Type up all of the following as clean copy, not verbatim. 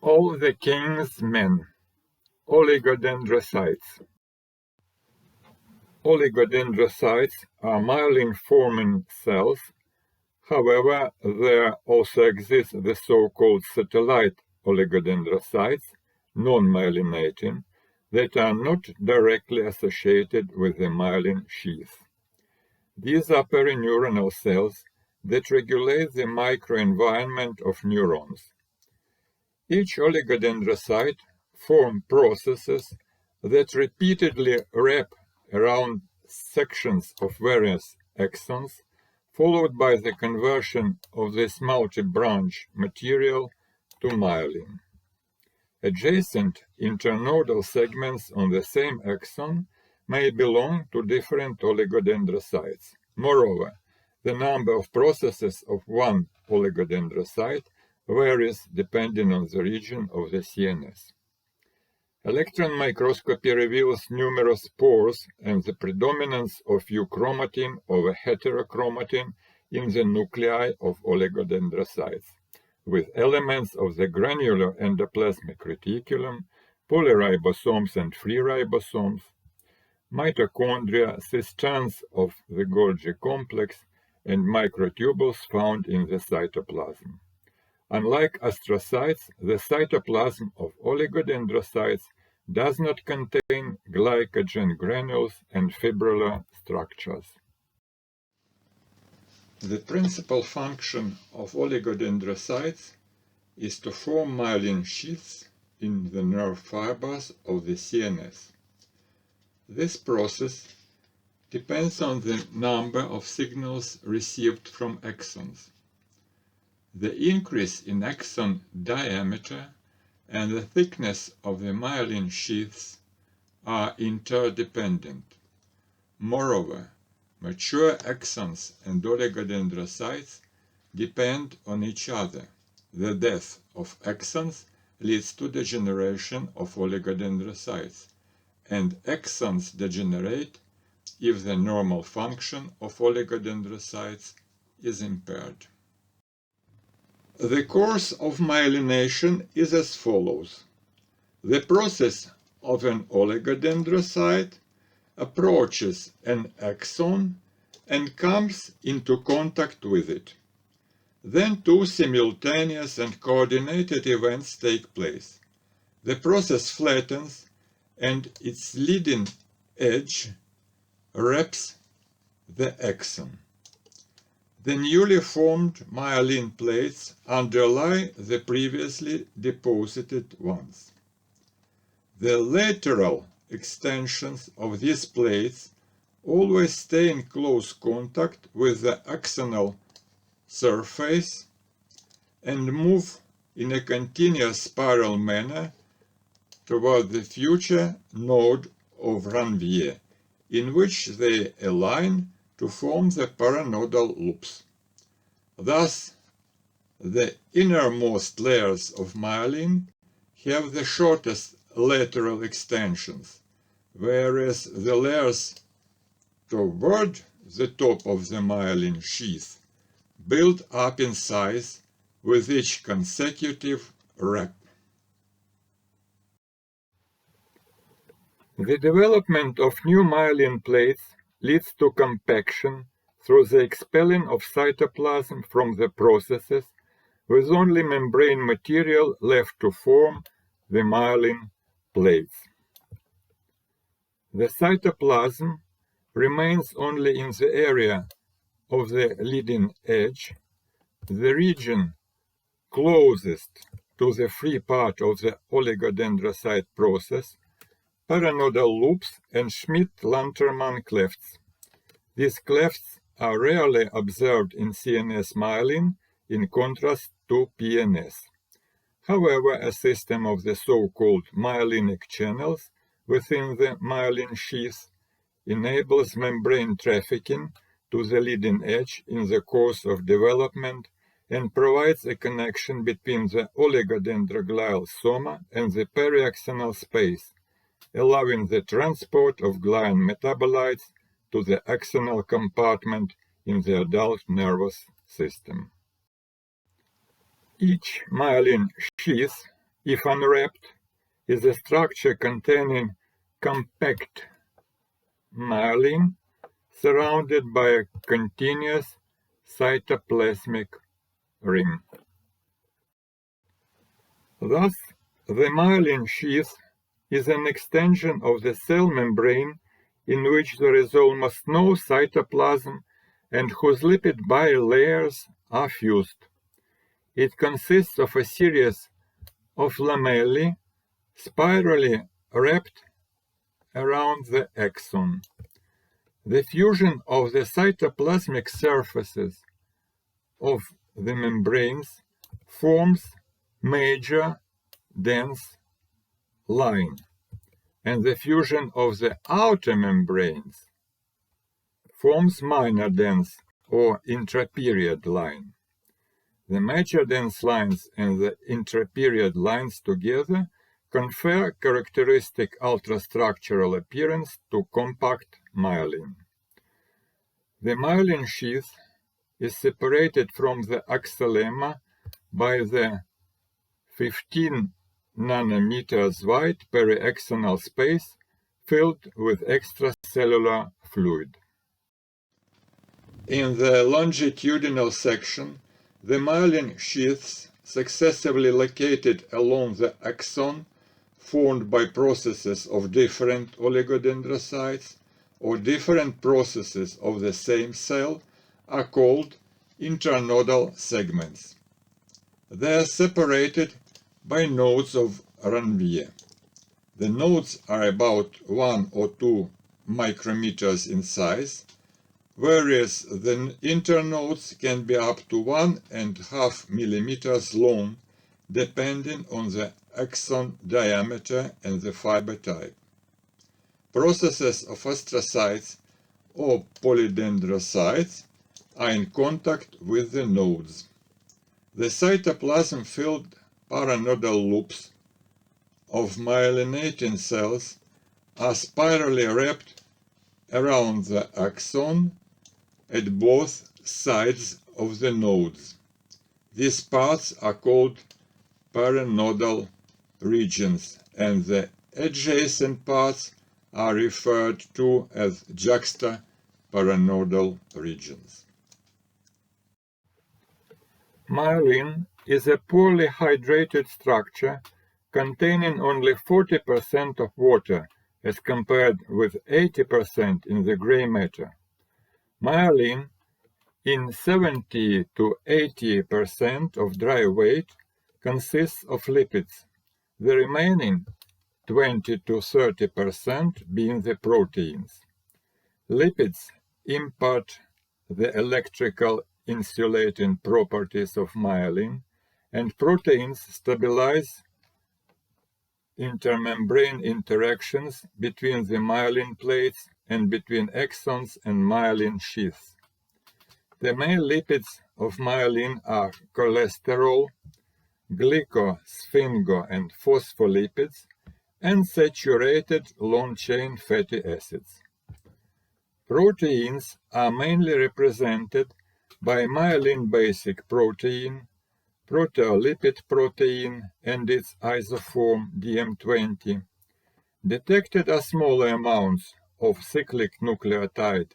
All the king's men. Oligodendrocytes. Oligodendrocytes are myelin-forming cells. However, there also exist the so-called satellite oligodendrocytes, non-myelinating, that are not directly associated with the myelin sheath. These are perineuronal cells that regulate the microenvironment of neurons. Each oligodendrocyte forms processes that repeatedly wrap around sections of various axons, followed by the conversion of this multi-branch material to myelin. Adjacent internodal segments on the same axon may belong to different oligodendrocytes. Moreover, the number of processes of one oligodendrocyte varies depending on the region of the CNS. Electron microscopy reveals numerous pores and the predominance of euchromatin over heterochromatin in the nuclei of oligodendrocytes, with elements of the granular endoplasmic reticulum, polyribosomes and free ribosomes, mitochondria, cisterns of the Golgi complex, and microtubules found in the cytoplasm. Unlike astrocytes, the cytoplasm of oligodendrocytes does not contain glycogen granules and fibrillar structures. The principal function of oligodendrocytes is to form myelin sheaths in the nerve fibers of the CNS. This process depends on the number of signals received from axons. The increase in axon diameter and the thickness of the myelin sheaths are interdependent. Moreover, mature axons and oligodendrocytes depend on each other. The death of axons leads to degeneration of oligodendrocytes, and axons degenerate if the normal function of oligodendrocytes is impaired. The course of myelination is as follows. The process of an oligodendrocyte approaches an axon and comes into contact with it. Then two simultaneous and coordinated events take place. The process flattens and its leading edge wraps the axon. The newly formed myelin plates underlie the previously deposited ones. The lateral extensions of these plates always stay in close contact with the axonal surface and move in a continuous spiral manner toward the future node of Ranvier, in which they align to form the paranodal loops. Thus, the innermost layers of myelin have the shortest lateral extensions, whereas the layers toward the top of the myelin sheath build up in size with each consecutive wrap. The development of new myelin plates leads to compaction through the expelling of cytoplasm from the processes, with only membrane material left to form the myelin plates. The cytoplasm remains only in the area of the leading edge, the region closest to the free part of the oligodendrocyte process, paranodal loops, and Schmidt-Lantermann clefts. These clefts are rarely observed in CNS myelin, in contrast to PNS. However, a system of the so-called myelinic channels within the myelin sheath enables membrane trafficking to the leading edge in the course of development and provides a connection between the oligodendroglial soma and the periaxonal space, allowing the transport of glial metabolites to the axonal compartment in the adult nervous system. Each myelin sheath if unwrapped, is a structure containing compact myelin surrounded by a continuous cytoplasmic ring. Thus, the myelin sheath is an extension of the cell membrane in which there is almost no cytoplasm and whose lipid bilayers are fused. It consists of a series of lamellae spirally wrapped around the axon. The fusion of the cytoplasmic surfaces of the membranes forms major dense line, and the fusion of the outer membranes forms minor dense or intraperiod line. The major dense lines and the intraperiod lines together confer characteristic ultrastructural appearance to compact myelin. The myelin sheath is separated from the axolemma by the 15 nanometers wide periaxonal space filled with extracellular fluid. In the longitudinal section, the myelin sheaths successively located along the axon, formed by processes of different oligodendrocytes or different processes of the same cell, are called intranodal segments. They are separated by nodes of Ranvier. The nodes are about 1 or 2 micrometers in size, whereas the internodes can be up to 1.5 millimeters long, depending on the axon diameter and the fiber type. Processes of astrocytes or polydendrocytes are in contact with the nodes. The cytoplasm-filled paranodal loops of myelinating cells are spirally wrapped around the axon at both sides of the nodes. These parts are called paranodal regions, and the adjacent parts are referred to as juxtaparanodal regions. Myelin is a poorly hydrated structure containing only 40% of water as compared with 80% in the gray matter. Myelin, in 70 to 80% of dry weight, consists of lipids, the remaining 20 to 30% being the proteins. Lipids impart the electrical insulating properties of myelin, and proteins stabilize intermembrane interactions between the myelin plates and between axons and myelin sheaths. The main lipids of myelin are cholesterol, glyco-, sphingol- and phospholipids, and saturated long-chain fatty acids. Proteins are mainly represented by myelin basic protein, proteolipid protein, and its isoform DM20. Detected are smaller amounts of cyclic nucleotide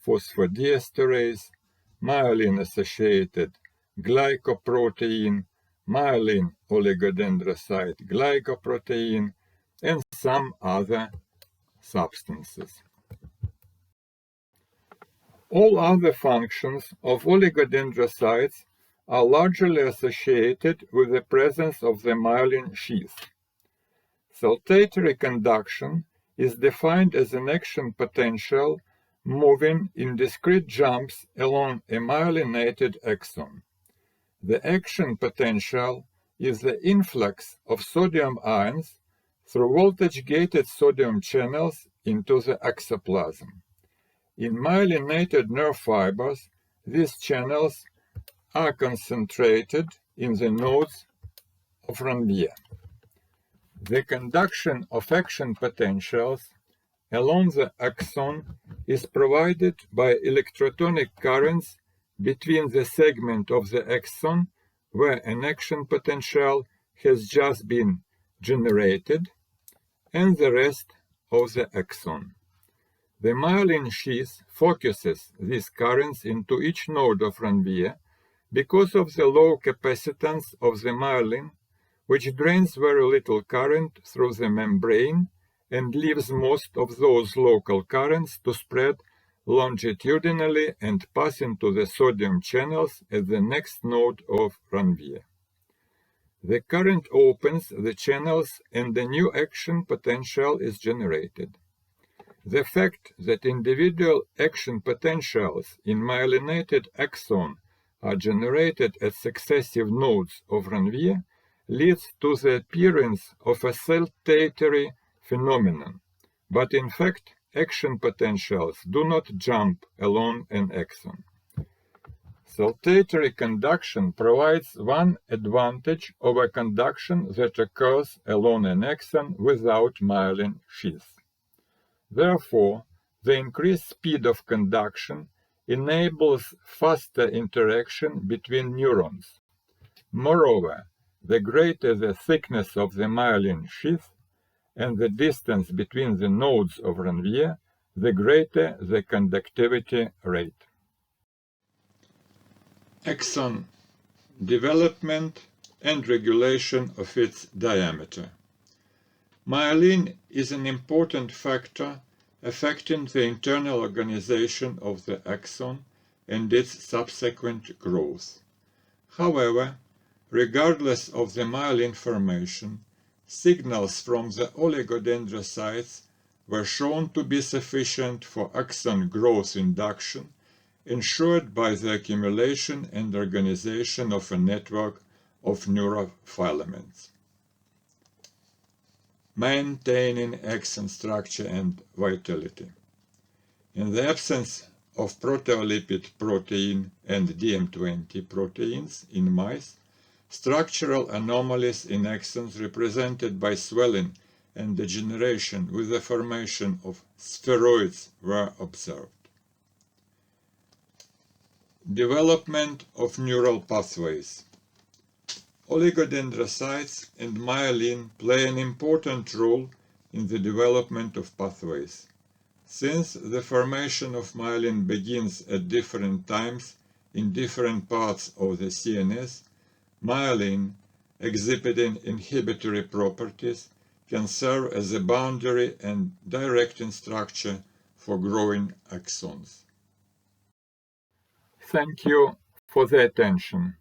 phosphodiesterase, myelin-associated glycoprotein, myelin oligodendrocyte glycoprotein, and some other substances. All other functions of oligodendrocytes are largely associated with the presence of the myelin sheath. Saltatory conduction is defined as an action potential moving in discrete jumps along a myelinated axon. The action potential is the influx of sodium ions through voltage-gated sodium channels into the axoplasm. In myelinated nerve fibers, these channels are concentrated in the nodes of Ranvier. The conduction of action potentials along the axon is provided by electrotonic currents between the segment of the axon where an action potential has just been generated, and the rest of the axon. The myelin sheath focuses these currents into each node of Ranvier because of the low capacitance of the myelin, which drains very little current through the membrane and leaves most of those local currents to spread longitudinally and pass into the sodium channels at the next node of Ranvier. The current opens the channels and a new action potential is generated. The fact that individual action potentials in myelinated axon are generated at successive nodes of Ranvier leads to the appearance of a saltatory phenomenon, but in fact action potentials do not jump along an axon. Saltatory conduction provides one advantage over conduction that occurs along an axon without myelin sheath. Therefore, the increased speed of conduction enables faster interaction between neurons. Moreover, the greater the thickness of the myelin sheath and the distance between the nodes of Ranvier, the greater the conductivity rate. Axon development and regulation of its diameter. Myelin is an important factor affecting the internal organization of the axon and its subsequent growth. However, regardless of the myelin formation, signals from the oligodendrocytes were shown to be sufficient for axon growth induction, ensured by the accumulation and organization of a network of neurofilaments. Maintaining axon structure and vitality. In the absence of proteolipid protein and DM20 proteins in mice, structural anomalies in axons represented by swelling and degeneration with the formation of spheroids were observed. Development of neural pathways. Oligodendrocytes and myelin play an important role in the development of pathways. Since the formation of myelin begins at different times in different parts of the CNS, myelin, exhibiting inhibitory properties, can serve as a boundary and directing structure for growing axons. Thank you for the attention.